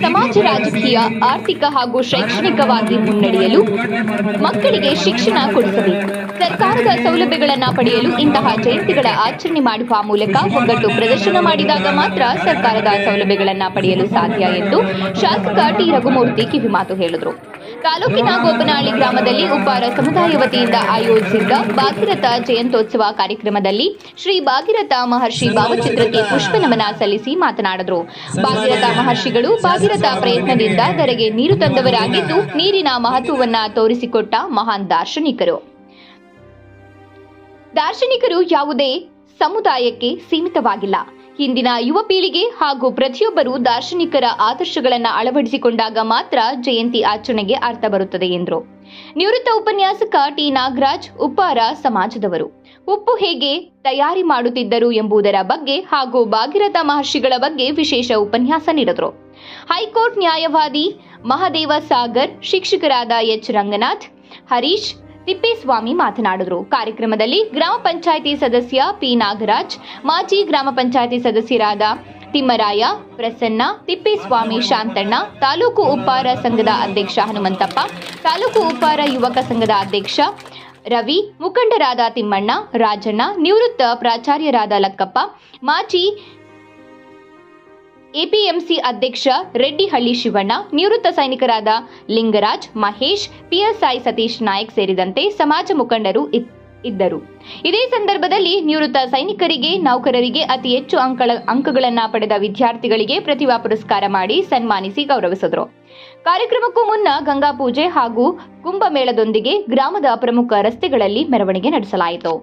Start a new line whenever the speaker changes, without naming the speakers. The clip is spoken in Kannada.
ಸಮಾಜ, ರಾಜಕೀಯ, ಆರ್ಥಿಕ ಹಾಗೂ ಶೈಕ್ಷಣಿಕವಾಗಿ ಮುನ್ನಡೆಯಲು ಮಕ್ಕಳಿಗೆ ಶಿಕ್ಷಣ ಕೊಡಿಸಬೇಕು. ಸರ್ಕಾರದ ಸೌಲಭ್ಯಗಳನ್ನು ಪಡೆಯಲು ಇಂತಹ ಜಯಂತಿಗಳ ಆಚರಣೆ ಮಾಡುವ ಮೂಲಕ ಒಗ್ಗಟ್ಟು ಪ್ರದರ್ಶನ ಮಾಡಿದಾಗ ಮಾತ್ರ ಸರ್ಕಾರದ ಸೌಲಭ್ಯಗಳನ್ನು ಪಡೆಯಲು ಸಾಧ್ಯ ಎಂದು ಶಾಸಕ ಟಿ. ರಘುಮೂರ್ತಿ ಕಿವಿಮಾತು ಹೇಳಿದರು. ತಾಲೂಕಿನ ಗೋಪನಹಳ್ಳಿ ಗ್ರಾಮದಲ್ಲಿ ಉಪ್ಪಾರ ಸಮುದಾಯ ವತಿಯಿಂದ ಆಯೋಜಿಸಿದ್ದ ಭಾಗೀರಥ ಜಯಂತ್ಯೋತ್ಸವ ಕಾರ್ಯಕ್ರಮದಲ್ಲಿ ಶ್ರೀ ಭಾಗೀರಥ ಮಹರ್ಷಿ ಭಾವಚಿತ್ರಕ್ಕೆ ಪುಷ್ಪ ನಮನ ಸಲ್ಲಿಸಿ ಮಾತನಾಡಿದರು. ಭಾಗೀರಥ ಮಹರ್ಷಿಗಳು ಭಾಗೀರಥ ಪ್ರಯತ್ನದಿಂದ ಧರೆಗೆ ನೀರು ತಂದವರಾಗಿದ್ದು, ನೀರಿನ ಮಹತ್ವವನ್ನು ತೋರಿಸಿಕೊಟ್ಟ ಮಹಾನ್ ದಾರ್ಶನಿಕರು ಯಾವುದೇ ಸಮುದಾಯಕ್ಕೆ ಸೀಮಿತವಾಗಿಲ್ಲ. ಇಂದಿನ ಯುವ ಪೀಳಿಗೆ ಹಾಗೂ ಪ್ರತಿಯೊಬ್ಬರು ದಾರ್ಶನಿಕರ ಆದರ್ಶಗಳನ್ನು ಅಳವಡಿಸಿಕೊಂಡಾಗ ಮಾತ್ರ ಜಯಂತಿ ಆಚರಣೆಗೆ ಅರ್ಥ ಬರುತ್ತದೆ ಎಂದರು. ನಿವೃತ್ತ ಉಪನ್ಯಾಸಕ ಟಿ. ನಾಗರಾಜ್ ಉಪ್ಪಾರ ಸಮಾಜದವರು ಉಪ್ಪು ಹೇಗೆ ತಯಾರಿ ಮಾಡುತ್ತಿದ್ದರು ಎಂಬುದರ ಬಗ್ಗೆ ಹಾಗೂ ಭಾಗೀರಥ ಮಹರ್ಷಿಗಳ ಬಗ್ಗೆ ವಿಶೇಷ ಉಪನ್ಯಾಸ ನೀಡಿದರು. ಹೈಕೋರ್ಟ್ ನ್ಯಾಯವಾದಿ ಮಹದೇವ ಸಾಗರ್, ಶಿಕ್ಷಕರಾದ ಎಚ್. ರಂಗನಾಥ್, ಹರೀಶ್, ತಿಪ್ಪೇಸ್ವಾಮಿ ಮಾತನಾಡಿದರು. ಕಾರ್ಯಕ್ರಮದಲ್ಲಿ ಗ್ರಾಮ ಪಂಚಾಯಿತಿ ಸದಸ್ಯ ಪಿ. ನಾಗರಾಜ್, ಮಾಜಿ ಗ್ರಾಮ ಪಂಚಾಯಿತಿ ಸದಸ್ಯರಾದ ತಿಮ್ಮರಾಯ, ಪ್ರಸನ್ನ, ತಿಪ್ಪೇಸ್ವಾಮಿ, ಶಾಂತಣ್ಣ, ತಾಲೂಕು ಉಪ್ಪಾರ ಸಂಘದ ಅಧ್ಯಕ್ಷ ಹನುಮಂತಪ್ಪ, ತಾಲೂಕು ಉಪ್ಪಾರ ಯುವಕ ಸಂಘದ ಅಧ್ಯಕ್ಷ ರವಿ, ಮುಖಂಡರಾದ ತಿಮ್ಮಣ್ಣ, ರಾಜಣ್ಣ, ನಿವೃತ್ತ ಪ್ರಾಚಾರ್ಯರಾದ ಲಕ್ಕಪ್ಪ, ಮಾಜಿ ಎಪಿಎಂಸಿ ಅಧ್ಯಕ್ಷ ರೆಡ್ಡಿಹಳ್ಳಿ ಶಿವಣ್ಣ, ನಿವೃತ್ತ ಸೈನಿಕರಾದ ಲಿಂಗರಾಜ್, ಮಹೇಶ್, ಪಿಎಸ್ಐ ಸತೀಶ್ ನಾಯಕ್ ಸೇರಿದಂತೆ ಸಮಾಜ ಮುಖಂಡರು ಇದ್ದರು. ಇದೇ ಸಂದರ್ಭದಲ್ಲಿ ನಿವೃತ್ತ ಸೈನಿಕರಿಗೆ, ನೌಕರರಿಗೆ, ಅತಿ ಹೆಚ್ಚು ಅಂಕಗಳನ್ನು ಪಡೆದ ವಿದ್ಯಾರ್ಥಿಗಳಿಗೆ ಪ್ರತಿಭಾ ಪುರಸ್ಕಾರ ಮಾಡಿ ಸನ್ಮಾನಿಸಿ ಗೌರವಿಸಿದರು. ಕಾರ್ಯಕ್ರಮಕ್ಕೂ ಮುನ್ನ ಗಂಗಾ ಪೂಜೆ ಹಾಗೂ ಕುಂಭಮೇಳದೊಂದಿಗೆ ಗ್ರಾಮದ ಪ್ರಮುಖ ರಸ್ತೆಗಳಲ್ಲಿ ಮೆರವಣಿಗೆ ನಡೆಸಲಾಯಿತು.